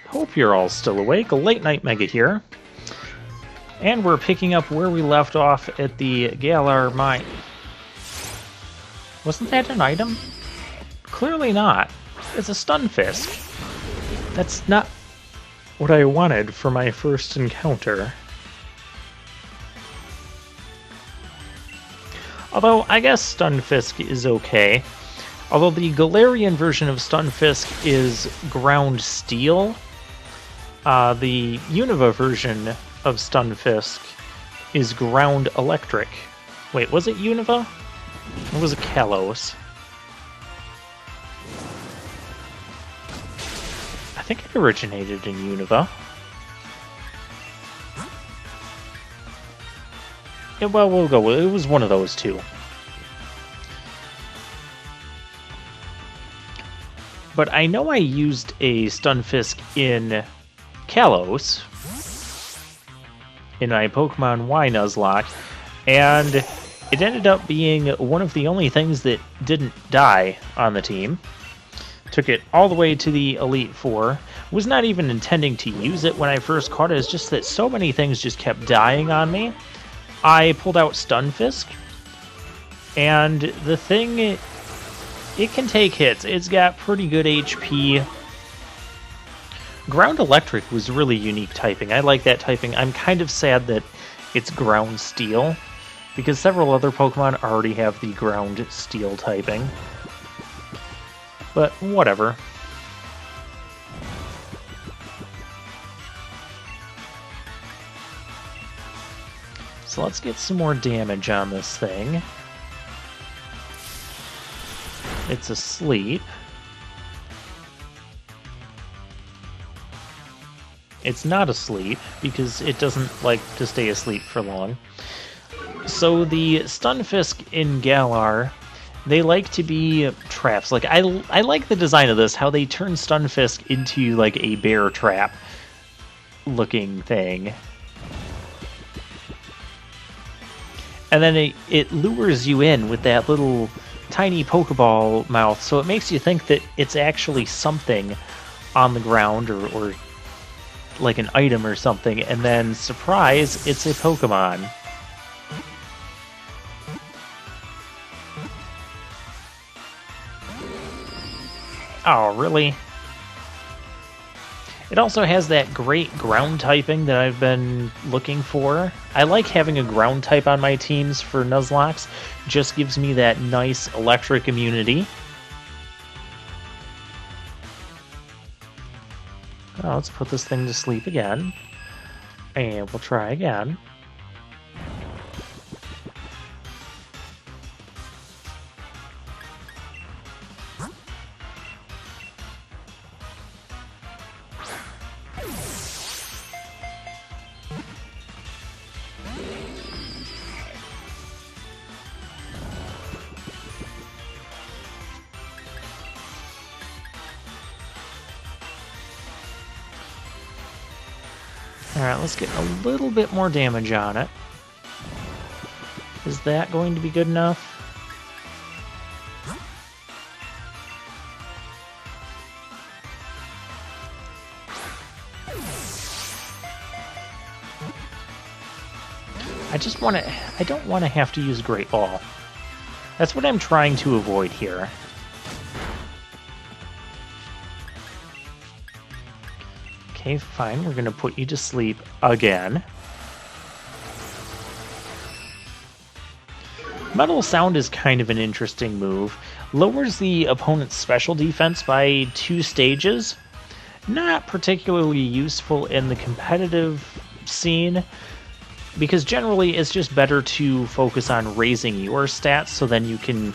Hope you're all still awake. Late Night Mega here. And we're picking up where we left off at the Galar Mine. Wasn't that an item? Clearly not. It's a Stunfisk. That's not what I wanted for my first encounter. Although, I guess Stunfisk is okay. Although the Galarian version of Stunfisk is ground steel, the Unova version of Stunfisk is ground electric. Wait, was it Unova? Or was it Kalos? I think it originated in Unova. Yeah, well, we'll go with it. It was one of those two. But I know I used a Stunfisk in Kalos, in my Pokemon Y Nuzlocke, and it ended up being one of the only things that didn't die on the team. Took it all the way to the Elite Four. Was not even intending to use it when I first caught it. It's just that so many things just kept dying on me. I pulled out Stunfisk, and the thing, it can take hits. It's got pretty good HP. Ground Electric was really unique typing. I like that typing. I'm kind of sad that it's Ground Steel, because several other Pokemon already have the Ground Steel typing. But whatever. So let's get some more damage on this thing. It's asleep. It's not asleep, because it doesn't like to stay asleep for long. So the Stunfisk in Galar, they like to be traps. Like I like the design of this, how they turn Stunfisk into like a bear trap looking thing. And then it lures you in with that little tiny Pokeball mouth, so it makes you think that it's actually something on the ground or like an item or something, and then, surprise, it's a Pokemon. Oh, really? It also has that great ground typing that I've been looking for. I like having a ground type on my teams for Nuzlocke. Just gives me that nice electric immunity. Oh, let's put this thing to sleep again. And we'll try again. Alright, let's get a little bit more damage on it. Is that going to be good enough? I don't want to have to use Great Ball. That's what I'm trying to avoid here. Okay, fine. We're going to put you to sleep again. Metal Sound is kind of an interesting move. Lowers the opponent's special defense by 2 stages. Not particularly useful in the competitive scene, because generally it's just better to focus on raising your stats so then you can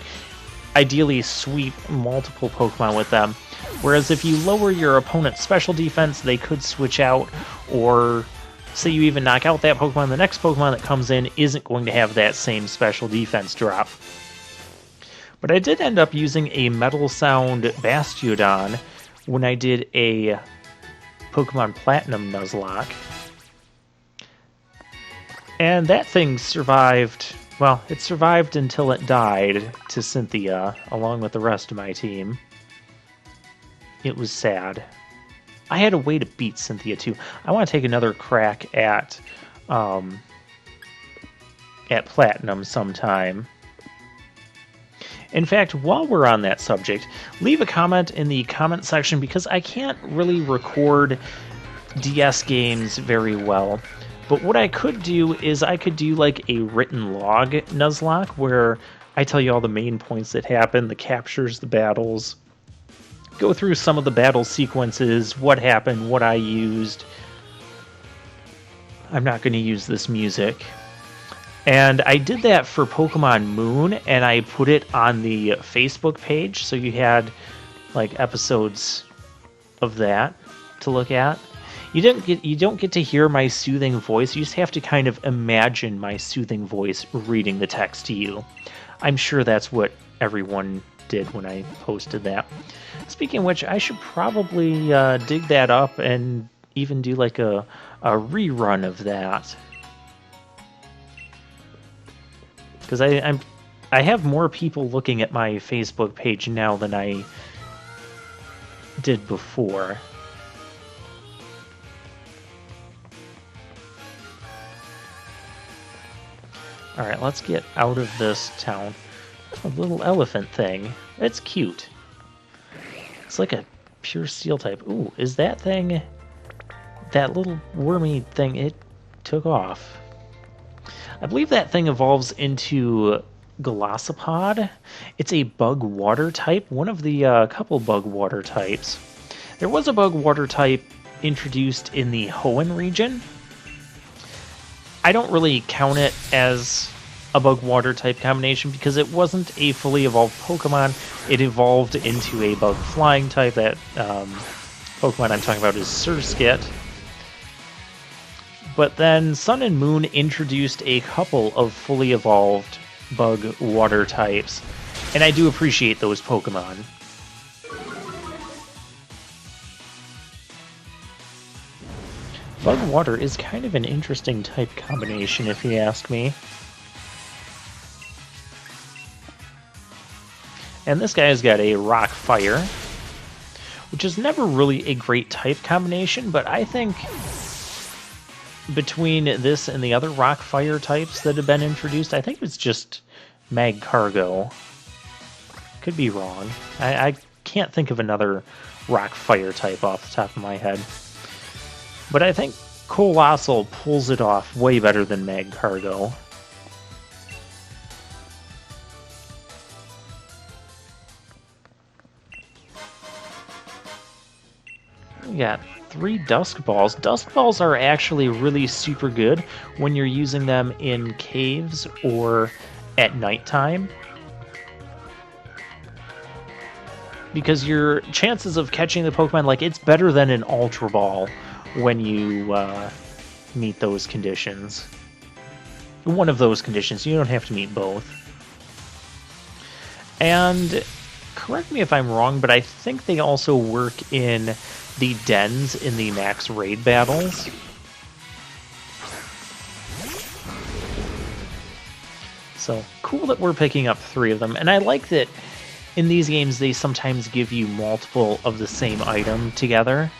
ideally sweep multiple Pokemon with them. Whereas if you lower your opponent's special defense, they could switch out, or say you even knock out that Pokemon, the next Pokemon that comes in isn't going to have that same special defense drop. But I did end up using a Metal Sound Bastiodon when I did a Pokemon Platinum Nuzlocke. And that thing survived, well, it survived until it died to Cynthia, along with the rest of my team. It was sad. I had a way to beat Cynthia too. I want to take another crack at Platinum sometime. In fact, while we're on that subject, leave a comment in the comment section because I can't really record DS games very well. But what I could do is I could do like a written log Nuzlocke where I tell you all the main points that happen, the captures, the battles, go through some of the battle sequences, what happened, what I used. I'm not going to use this music. And I did that for Pokemon Moon, and I put it on the Facebook page, so you had like episodes of that to look at. You don't get to hear my soothing voice. You just have to kind of imagine my soothing voice reading the text to you. I'm sure that's what everyone did when I posted that. Speaking of which, I should probably dig that up and even do like a rerun of that. Because I have more people looking at my Facebook page now than I did before. Alright, let's get out of this town. A little elephant thing. It's cute. It's like a pure steel type. Ooh, is that thing... that little wormy thing, it took off. I believe that thing evolves into Golisopod. It's a bug water type, one of the couple bug water types. There was a bug water type introduced in the Hoenn region. I don't really count it as a bug water type combination because it wasn't a fully evolved Pokemon. It evolved into a bug flying type. That Pokemon I'm talking about is Surskit. But then Sun and Moon introduced a couple of fully evolved bug water types, and I do appreciate those Pokemon. Bug water is kind of an interesting type combination, if you ask me. And this guy's got a rock fire, which is never really a great type combination, but I think between this and the other rock fire types that have been introduced, I think it's just Magcargo. Could be wrong. I can't think of another rock fire type off the top of my head. But I think Colossal pulls it off way better than Magcargo. We got 3 Dusk Balls. Dusk Balls are actually really super good when you're using them in caves or at nighttime, because your chances of catching the Pokemon, like, it's better than an Ultra Ball when you meet those conditions. One of those conditions. You don't have to meet both. And correct me if I'm wrong, but I think they also work in the dens in the max raid battles. So cool that we're picking up 3 of them, and I like that in these games they sometimes give you multiple of the same item together.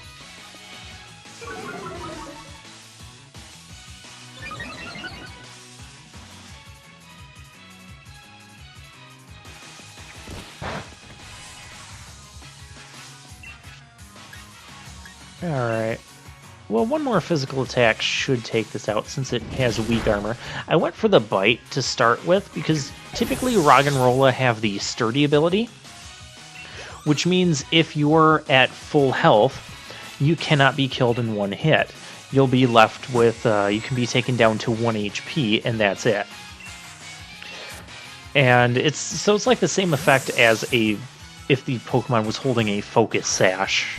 Alright. Well, one more physical attack should take this out since it has weak armor. I went for the Bite to start with because typically Roggenrola have the Sturdy ability, which means if you're at full health, you cannot be killed in one hit. You'll be left with, you can be taken down to 1 HP, and that's it. And it's like the same effect as if the Pokemon was holding a Focus Sash.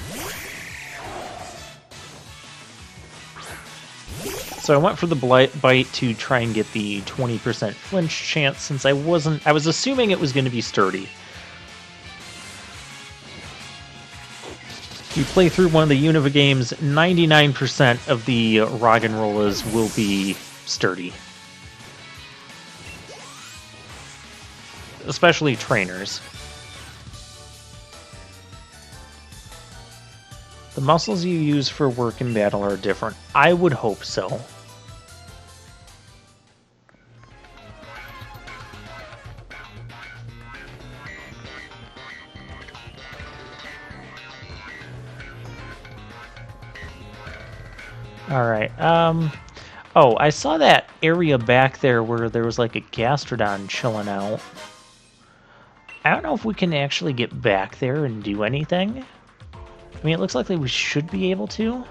So I went for the Bite to try and get the 20% flinch chance since I was assuming it was going to be Sturdy. If you play through one of the Unova games, 99% of the Roggenrolas will be Sturdy. Especially trainers. The The muscles you use for work in battle are different. I would hope so. Alright, oh, I saw that area back there where there was like a Gastrodon chilling out. I don't know if we can actually get back there and do anything. I mean, it looks like we should be able to.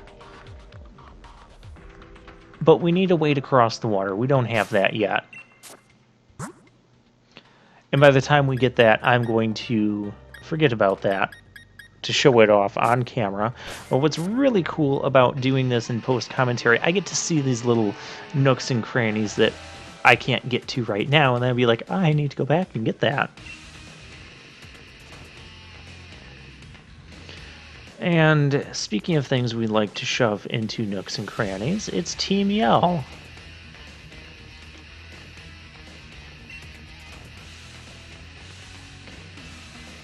But we need a way to cross the water. We don't have that yet. And by the time we get that, I'm going to forget about that to show it off on camera. But what's really cool about doing this in post-commentary, I get to see these little nooks and crannies that I can't get to right now, and then I'll be like, I need to go back and get that. And speaking of things we'd like to shove into nooks and crannies, it's Team Yell.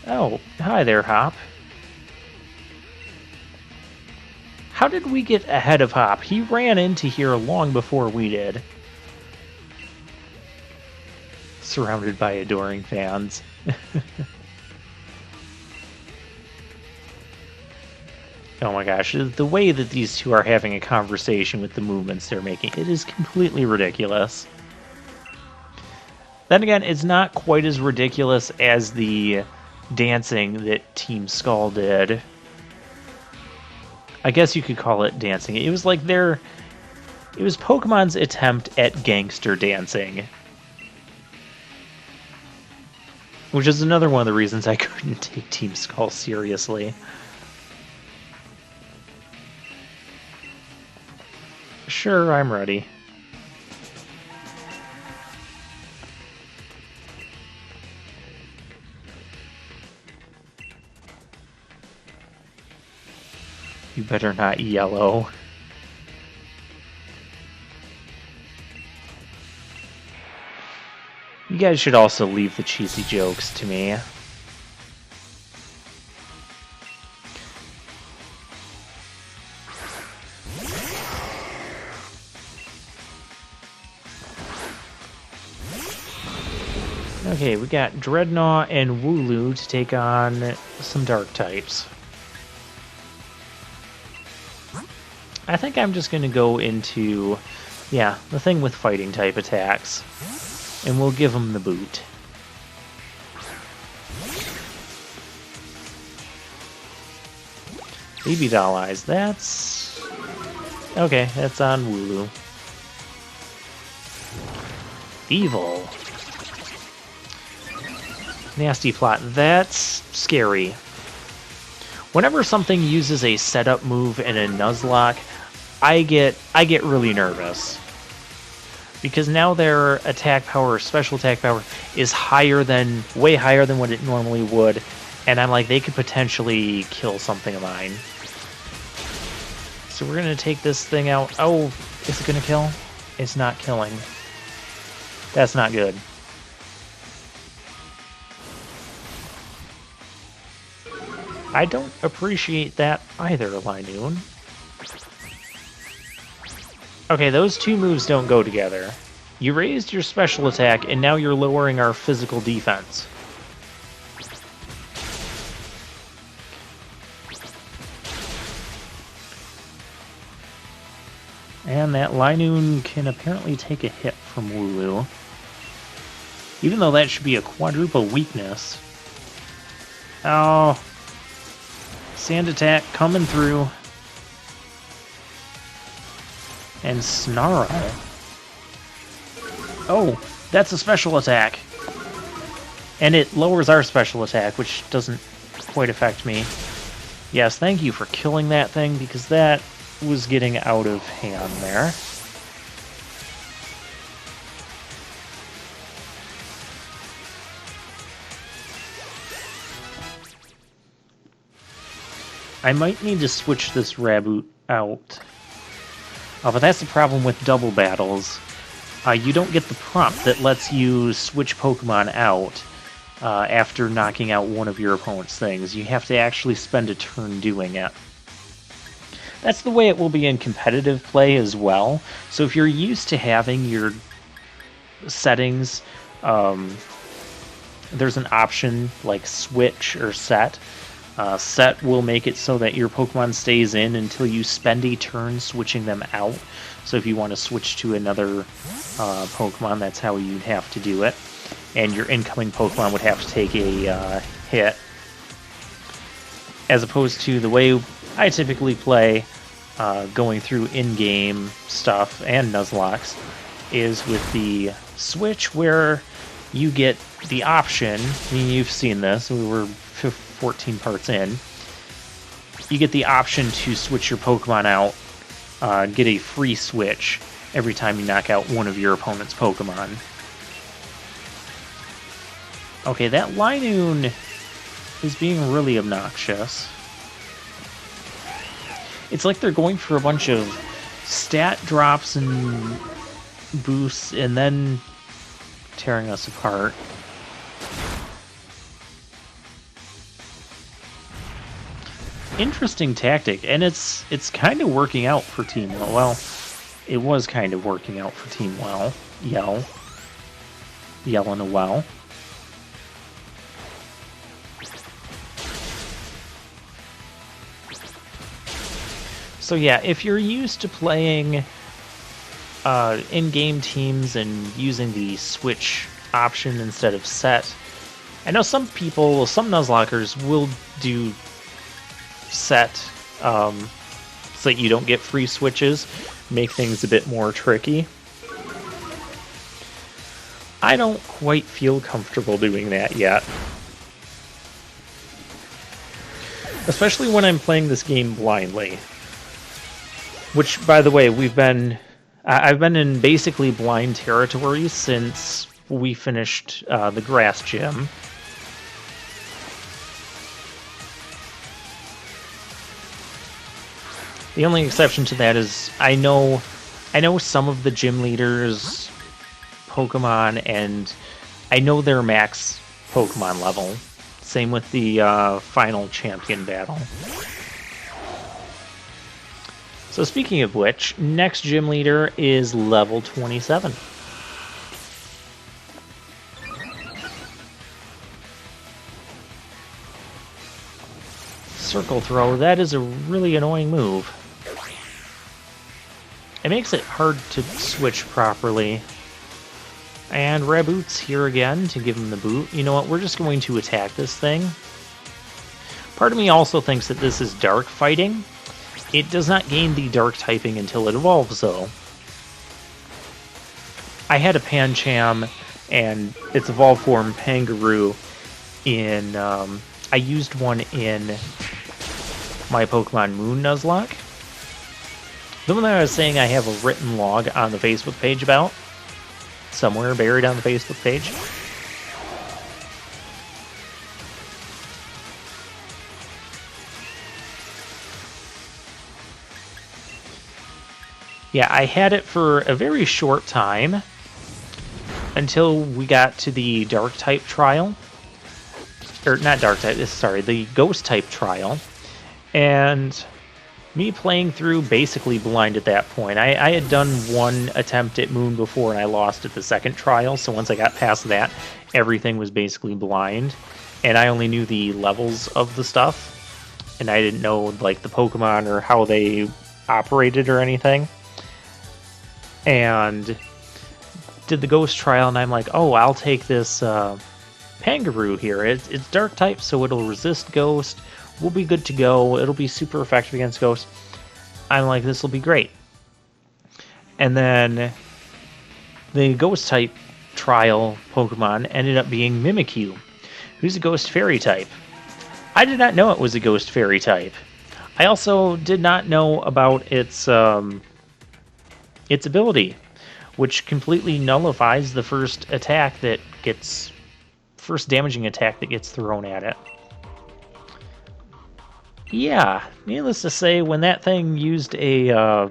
Oh, hi there, Hop. How did we get ahead of Hop? He ran into here long before we did. Surrounded by adoring fans. Oh my gosh, the way that these two are having a conversation with the movements they're making, it is completely ridiculous. Then again, it's not quite as ridiculous as the dancing that Team Skull did. I guess you could call it dancing. It was like it was Pokemon's attempt at gangster dancing. Which is another one of the reasons I couldn't take Team Skull seriously. Sure, I'm ready. You better not yellow. You guys should also leave the cheesy jokes to me. Okay, we got Dreadnought and Wooloo to take on some dark types. I think I'm just going to go into, yeah, the thing with fighting type attacks. And we'll give them the boot. Baby Doll Eyes, that's... okay, that's on Wooloo. Evil. Nasty Plot, that's scary. Whenever something uses a setup move in a Nuzlocke, I get really nervous. Because now their attack power, special attack power, is way higher than what it normally would, and I'm like, they could potentially kill something of mine. So we're gonna take this thing out. Oh, is it gonna kill? It's not killing. That's not good. I don't appreciate that either, Linoon. Okay, those two moves don't go together. You raised your special attack, and now you're lowering our physical defense. And that Linoon can apparently take a hit from Wooloo. Even though that should be a quadruple weakness. Oh. Sand attack coming through. And Snarl. Oh, that's a special attack. And it lowers our special attack, which doesn't quite affect me. Yes, thank you for killing that thing, because that was getting out of hand there. I might need to switch this Raboot out. Oh, but that's the problem with double battles. You don't get the prompt that lets you switch Pokemon out after knocking out one of your opponent's things. You have to actually spend a turn doing it. That's the way it will be in competitive play as well. So if you're used to having your settings, there's an option like switch or set. Set will make it so that your Pokemon stays in until you spend a turn switching them out. So if you want to switch to another Pokemon, that's how you'd have to do it. And your incoming Pokemon would have to take a hit. As opposed to the way I typically play, going through in-game stuff and Nuzlocks, is with the switch where you get the option. I mean, you've seen this. We were 14 parts in. You get the option to switch your Pokemon out, get a free switch every time you knock out one of your opponent's Pokemon. Okay, that Linoon is being really obnoxious. It's like they're going for a bunch of stat drops and boosts and then tearing us apart. Interesting tactic, and it's kind of working out for Team Well. Well, it was kind of working out for Team Well. Yell in a well. So yeah, if you're used to playing in-game teams and using the switch option instead of set, I know some people, some Nuzlockers will do set so that you don't get free switches, make things a bit more tricky. I don't quite feel comfortable doing that yet. Especially when I'm playing this game blindly. Which, by the way, I've been in basically blind territory since we finished the grass gym. The only exception to that is I know some of the gym leaders' Pokemon, and I know their max Pokemon level. Same with the final champion battle. So speaking of which, next gym leader is level 27. Circle throw, that is a really annoying move. It makes it hard to switch properly. And Raboot's here again to give him the boot. You know what, we're just going to attack this thing. Part of me also thinks that this is dark fighting. It does not gain the dark typing until it evolves, though. I had a Pancham and its evolved form, Pangaroo, in... I used one in my Pokemon Moon Nuzlocke. The one that I was saying I have a written log on the Facebook page about. Somewhere buried on the Facebook page. Yeah, I had it for a very short time until we got to the Dark type trial. Or not Dark type, sorry, the Ghost type trial. And me playing through basically blind at that point. I had done one attempt at Moon before and I lost at the second trial, so once I got past that, everything was basically blind. And I only knew the levels of the stuff. And I didn't know like the Pokemon or how they operated or anything. And did the Ghost trial, and I'm like, oh, I'll take this Pangaroo here. It's Dark type, so it'll resist Ghost. We'll be good to go. It'll be super effective against Ghost. I'm like, this will be great. And then the Ghost type trial Pokemon ended up being Mimikyu, who's a Ghost Fairy type. I did not know it was a Ghost Fairy type. I also did not know about its ability, which completely nullifies the first damaging attack that gets thrown at it. Yeah, needless to say, when that thing used that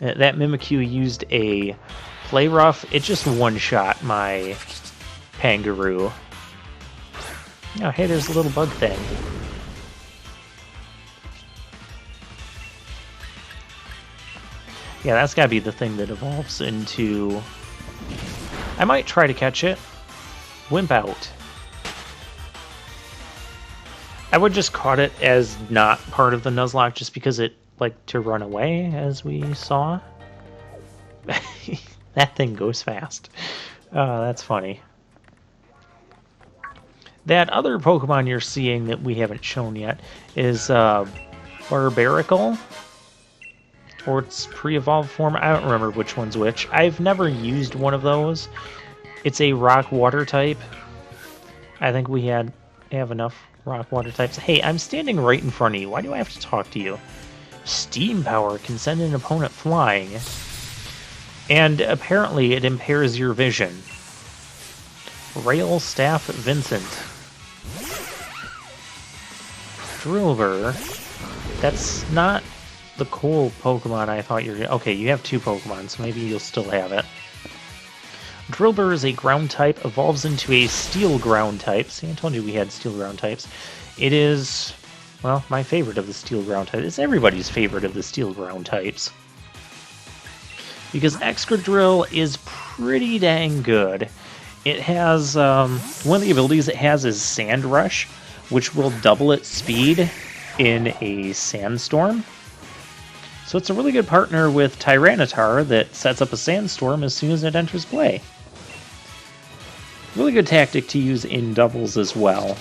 Mimikyu used a Play Rough, it just one-shot my Pangaroo. Oh, hey, there's a little bug thing. Yeah, that's gotta be the thing that evolves into... I might try to catch it. Wimp out. I would just caught it as not part of the Nuzlocke just because it liked to run away, as we saw. That thing goes fast. That's funny. That other Pokemon you're seeing that we haven't shown yet is Barbarical, or its pre-evolved form. I don't remember which one's which. I've never used one of those. It's a rock-water type. I think we have enough rock-water types. Hey, I'm standing right in front of you. Why do I have to talk to you? Steam power can send an opponent flying. And apparently it impairs your vision. Rail Staff Vincent. Drillbur. That's not the cool Pokemon I thought you were... Okay, you have 2 Pokemon, so maybe you'll still have it. Drillbur is a ground type, evolves into a steel ground type. See, I told you we had steel ground types. It is, well, my favorite of the steel ground types. It's everybody's favorite of the steel ground types. Because Excadrill is pretty dang good. It has, one of the abilities it has is Sand Rush, which will double its speed in a sandstorm. So it's a really good partner with Tyranitar that sets up a sandstorm as soon as it enters play. Really good tactic to use in doubles as well.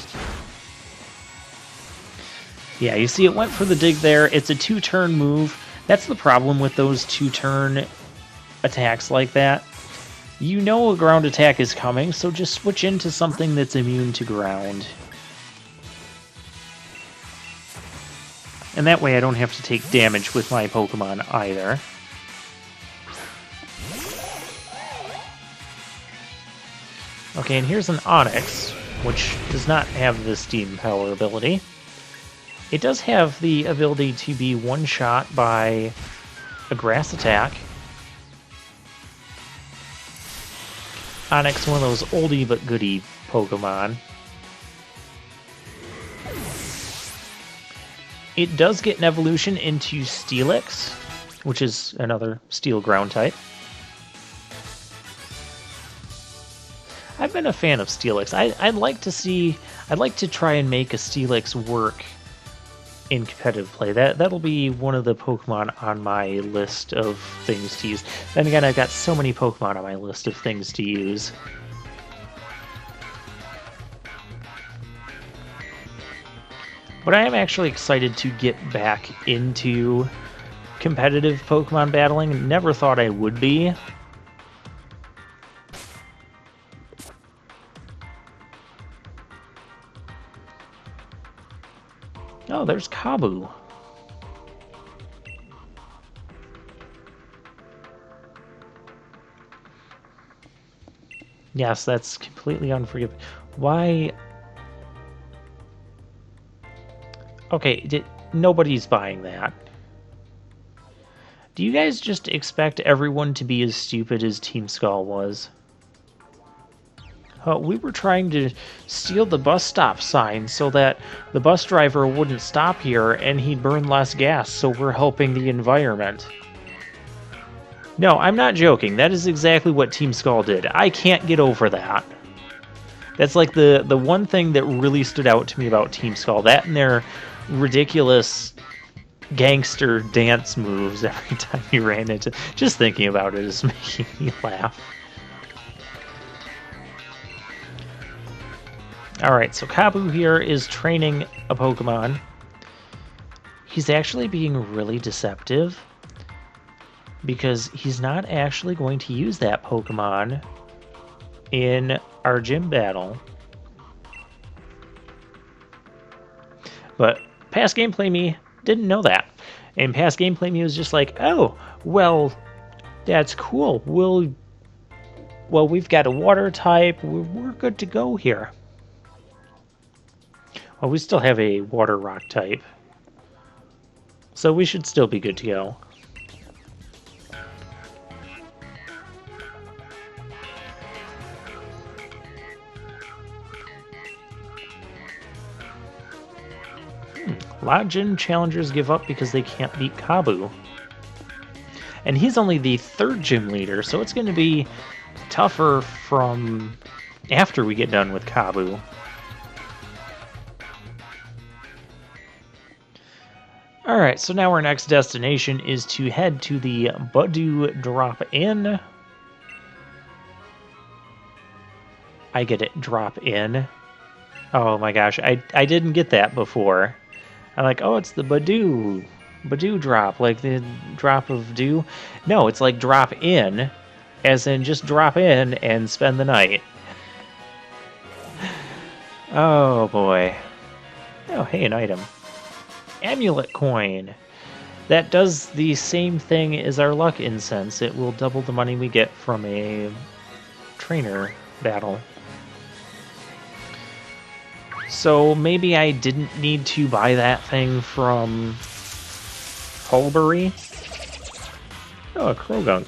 Yeah, you see it went for the dig there. It's a 2-turn move. That's the problem with those 2-turn attacks like that. You know a ground attack is coming, so just switch into something that's immune to ground. And that way I don't have to take damage with my Pokemon either. Okay, and here's an Onix, which does not have the Steam Power ability. It does have the ability to be one-shot by a Grass attack. Onix, one of those oldie but goodie Pokemon. It does get an evolution into Steelix, which is another steel ground type. I've been a fan of Steelix. I'd like to try and make a Steelix work in competitive play. That'll be one of the Pokemon on my list of things to use. Then again, I've got so many Pokemon on my list of things to use. But I am actually excited to get back into competitive Pokemon battling. Never thought I would be. Oh, there's Kabu. Yes, that's completely unforgivable. Why? Okay, nobody's buying that. Do you guys just expect everyone to be as stupid as Team Skull was? We were trying to steal the bus stop sign so that the bus driver wouldn't stop here and he'd burn less gas, so we're helping the environment. No, I'm not joking. That is exactly what Team Skull did. I can't get over that. That's like the one thing that really stood out to me about Team Skull. That and their ridiculous gangster dance moves every time you ran into... Just thinking about it is making me laugh. Alright, so Kabu here is training a Pokemon. He's actually being really deceptive because he's not actually going to use that Pokemon in our gym battle. But past gameplay me didn't know that. And past gameplay me was just like, oh, well, that's cool. Well, we've got a water type. We're good to go here. Well, we still have a water rock type, so we should still be good to go. A lot of gym challengers give up because they can't beat Kabu. And he's only the 3rd gym leader, so it's going to be tougher from after we get done with Kabu. Alright, so now our next destination is to head to the Badu Drop-In. I get it, drop-in. Oh my gosh, I didn't get that before. I'm like, oh, it's the Badu drop, like the drop of dew. No, it's like drop in, as in just drop in and spend the night. Oh boy. Oh, hey, an item. Amulet coin. That does the same thing as our luck incense. It will double the money we get from a trainer battle. So maybe I didn't need to buy that thing from Hulbury. Oh, a Krogunk.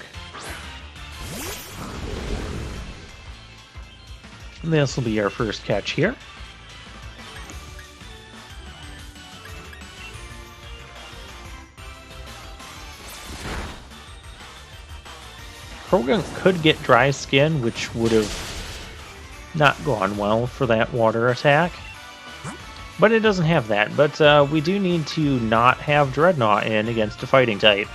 This will be our first catch here. Krogunk could get dry skin, which would have not gone well for that water attack. But it doesn't have that. But we do need to not have Dreadnought in against a fighting type.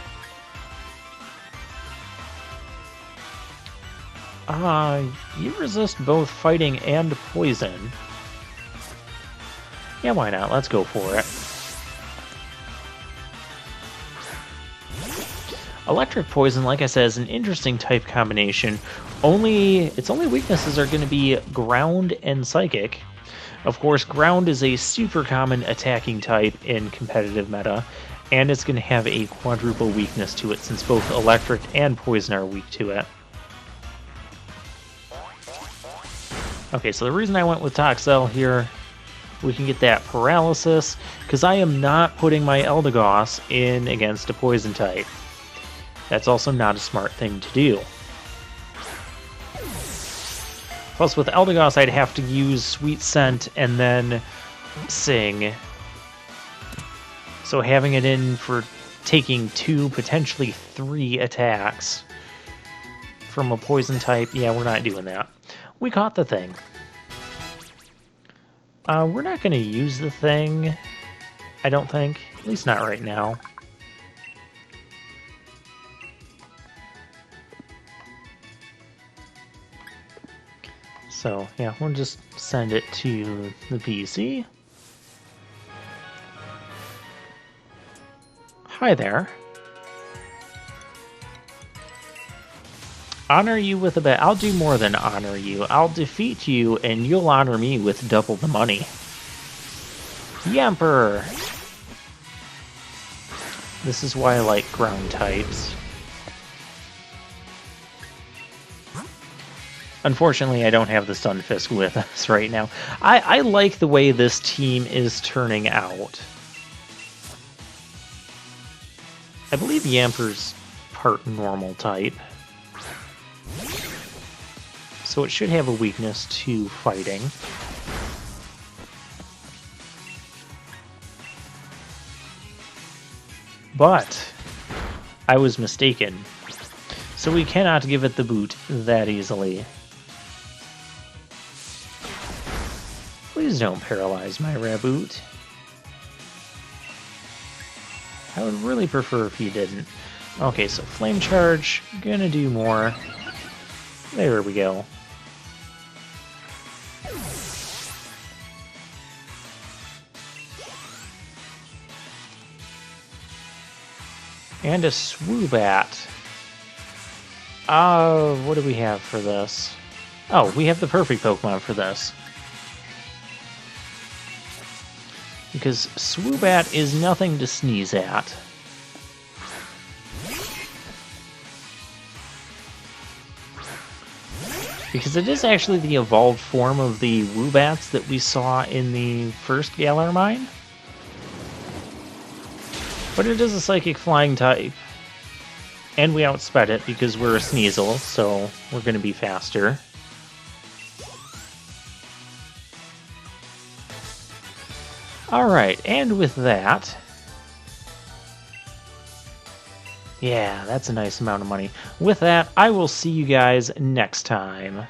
You resist both fighting and poison. Yeah, why not? Let's go for it. Electric Poison, like I said, is an interesting type combination. Its only weaknesses are going to be Ground and Psychic. Of course, Ground is a super common attacking type in competitive meta, and it's going to have a quadruple weakness to it since both Electric and Poison are weak to it. Okay, so the reason I went with Toxel here, we can get that Paralysis, because I am not putting my Eldegoss in against a Poison type. That's also not a smart thing to do. Plus, with Eldegoss, I'd have to use Sweet Scent and then Sing. So having it in for taking 2, potentially 3 attacks from a Poison type, yeah, we're not doing that. We caught the thing. We're not going to use the thing, I don't think. At least not right now. So, yeah, we'll just send it to the PC. Hi there. Honor you with a bet. I'll do more than honor you. I'll defeat you, and you'll honor me with double the money. Yamper! This is why I like ground types. Unfortunately, I don't have the Stunfisk with us right now. I like the way this team is turning out. I believe Yamper's part normal type. So it should have a weakness to fighting. But I was mistaken. So we cannot give it the boot that easily. Please don't paralyze my Raboot. I would really prefer if you didn't. Okay, so Flame Charge, gonna do more. There we go. And a Swoobat. What do we have for this? Oh, we have the perfect Pokemon for this. Because Swoobat is nothing to sneeze at. Because it is actually the evolved form of the Woobats that we saw in the first Galar Mine. But it is a Psychic Flying type. And we outsped it because we're a Sneasel, so we're going to be faster. Alright, and with that, Yeah, that's a nice amount of money. With that, I will see you guys next time.